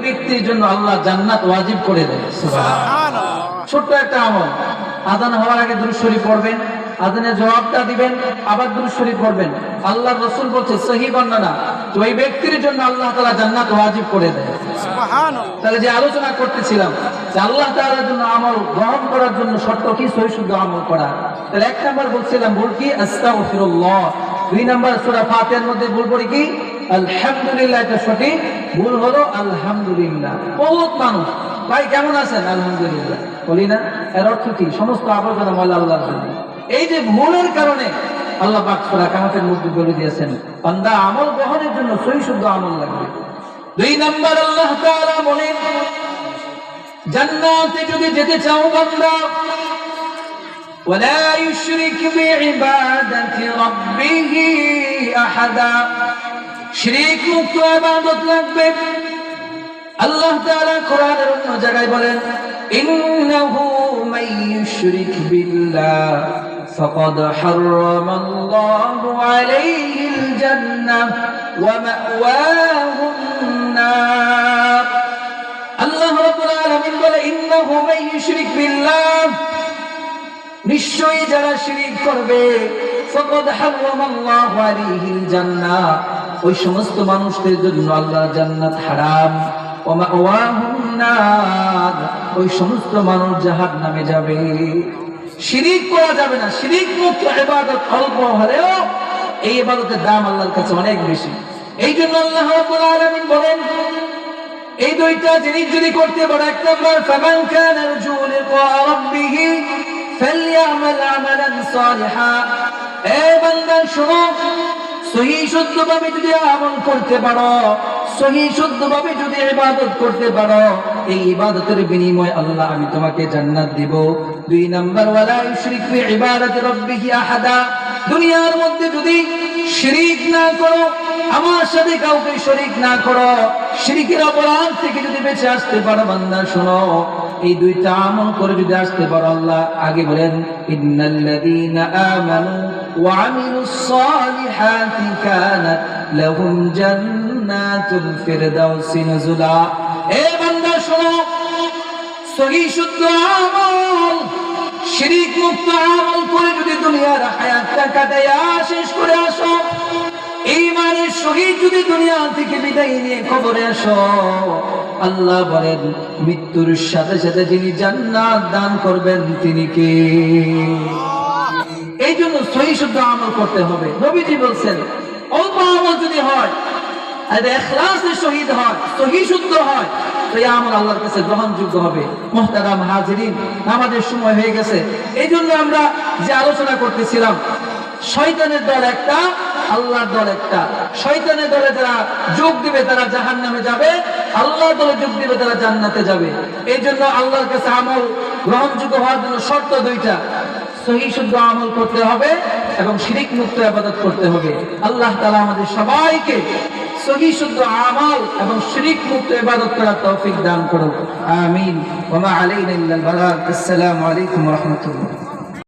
ব্যক্তির জন্য আল্লাহ জান্নাত ওয়াজিব করে দেয়। সুবহানাল্লাহ। ছোট্ট একটা আমল, আযান হওয়ার আগে দুরূদ শরীফ পড়বেন, আযানের জবাবটা দিবেন, আবার দুরূদ শরীফ পড়বেন। আল্লাহর রাসূল বলছে সহিহ বর্ণনা, তো এই ব্যক্তির জন্য আল্লাহ তাআলা জান্নাত ওয়াজিব করে দেয়। সুবহানাল্লাহ। তাহলে যে আলোচনা করতেছিলাম যে আল্লাহ তাআলার জন্য আমল গ্রহণ করার জন্য শর্ত কি? সহিহ শুদ্ধ আমল করা। তাহলে এক নাম্বার বলছিলাম ভুল কি? আস্তাগফিরুল্লাহ। দুই নাম্বার সূরা ফাতিহার মধ্যে ভুল পড়ি কি? আলহামদুলিল্লাহ, এটা সঠিক। ভুল হলো আলহামদুলিল্লাহ। বহুত মানুষ ভাই কেমন আছেন? আলহামদুলিল্লাহ বলি না। এর অর্থ কি? সমস্ত আবর্জনা ময়লা আল্লাহর জন্য। এই যে ভুলের কারণে আল্লাহ পাক সূরা কামাতের মধ্যে বলে দিয়েছেন বান্দা আমল গ্রহণের জন্য সহিহ শুদ্ধ আমল লাগবে। দুই নাম্বার আল্লাহ তাআলা বলেন জান্নাতে যদি যেতে চাও বান্দা ولا يشرك بعبادة ربه أحدا, শিরক মুক্ত ইবাদত লাগবে। আল্লাহ তাআলা কোরআনের অন্য জায়গায় বলেন ইন্নাহু মান ইউশরিক বিল্লাহ ফাকাদ হারামাল্লাহু আলাইহিল জান্নাহ ওয়া মাওয়াহুন নার। আল্লাহ রাব্বুল আলামিন বলে ইন্নাহু মান ইউশরিক বিল্লাহ, নিশ্চয়ই যারা শিরক করবে ফাকাদ হারামাল্লাহু আলাইহিল জান্নাহ, ওই সমস্ত মানুষদের জন্য আল্লাহ জান্নাত হারাম। ওয়া মাওয়াহুন নার, ওই সমস্ত মানুষ জাহান্নামে যাবে। শিরক করা যাবে না। শিরক মুক্ত ইবাদত অল্প হলেও এই ইবাদতের দাম আল্লাহর কাছে অনেক বেশি। এই জন্য আল্লাহ রাব্বুল আলামিন বলেন এই দুইটা জিনিস যদি করতে পারো, এক নম্বর ফামান কানা ইয়ারজু লিকা রাব্বিহ ফালইআমাল আমালান সালিহা। এ বান্দা শোনো, সহিহ শুদ্ধভাবে যদি আমল করতে পারো, সহিহ শুদ্ধভাবে যদি ইবাদত করতে পারো, এই ইবাদতের বিনিময়ে আল্লাহ আমি তোমাকে জান্নাত দিব। দুই নাম্বার ওয়ালা ইউশরিক বিইবাদাতি রাব্বিহি আহাদা, দুনিয়ার মধ্যে যদি শিরক না করো, আমার সাথে কাউকে শরীক না করো, শিরকের অপরাধ থেকে যদি বেঁচে আসতে পারো বান্দা শোনো, এই দুইটা আমল করে যদি আসতে পারো, আল্লাহ আগে বলেন ইন্নাল্লাযীনা আমানু ওয়া আমিলুস সালিহাতি কানাত লাহুম জান্নাতুল ফিরদাউসি নুজুলা। এ বান্দা শোনো, সহিহ শুদ্ধ আমল, শিরক মুক্ত আমল করে যদি দুনিয়ার হায়াতটা কাটায়া শেষ করে আসো, ঈমানের সহিত যদি দুনিয়া থেকে বিদায় নিয়ে কবরে আসো, আল্লাহ বলেন মৃত্যুর সাথে সাথে যিনি জান্নাত দান করবেন তিনি কে? এই জন্য সহিহ শুদ্ধ আমল করতে হবে। নবীজি বলছেন অল্প আমল যদি হয় আর ইখলাসের সহিত হয়, সহিহ শুদ্ধ হয়, তো এই আমল আল্লাহর কাছে গ্রহণযোগ্য হবে। মুহতারাম হাজিরিন, আমাদের সময় হয়ে গেছে। এই জন্য আমরা যে আলোচনা করতেছিলাম, শয়তানের দল একটা, আল্লাহর দল একটা। শয়তানের দলে যারা যোগ দিবে তারা জাহান্নামে যাবে, আল্লাহর দলে যোগ দিবে তারা জান্নাতে যাবে। এই জন্য আল্লাহর কাছে আমল গ্রহণযোগ্য হওয়ার জন্য শর্ত দুইটা, সহিহ শুদ্ধ আমল করতে হবে এবং শিরক মুক্ত ইবাদত করতে হবে। আল্লাহ তাআলা আমাদের সবাইকে সহিহ শুদ্ধ আমল এবং শিরক মুক্ত ইবাদত করার তৌফিক দান করুন। আমিন। ওয়া মা আলাইনা ইল্লাল বালাগ। আসসালামু আলাইকুম ওয়া রাহমাতুল্লাহ।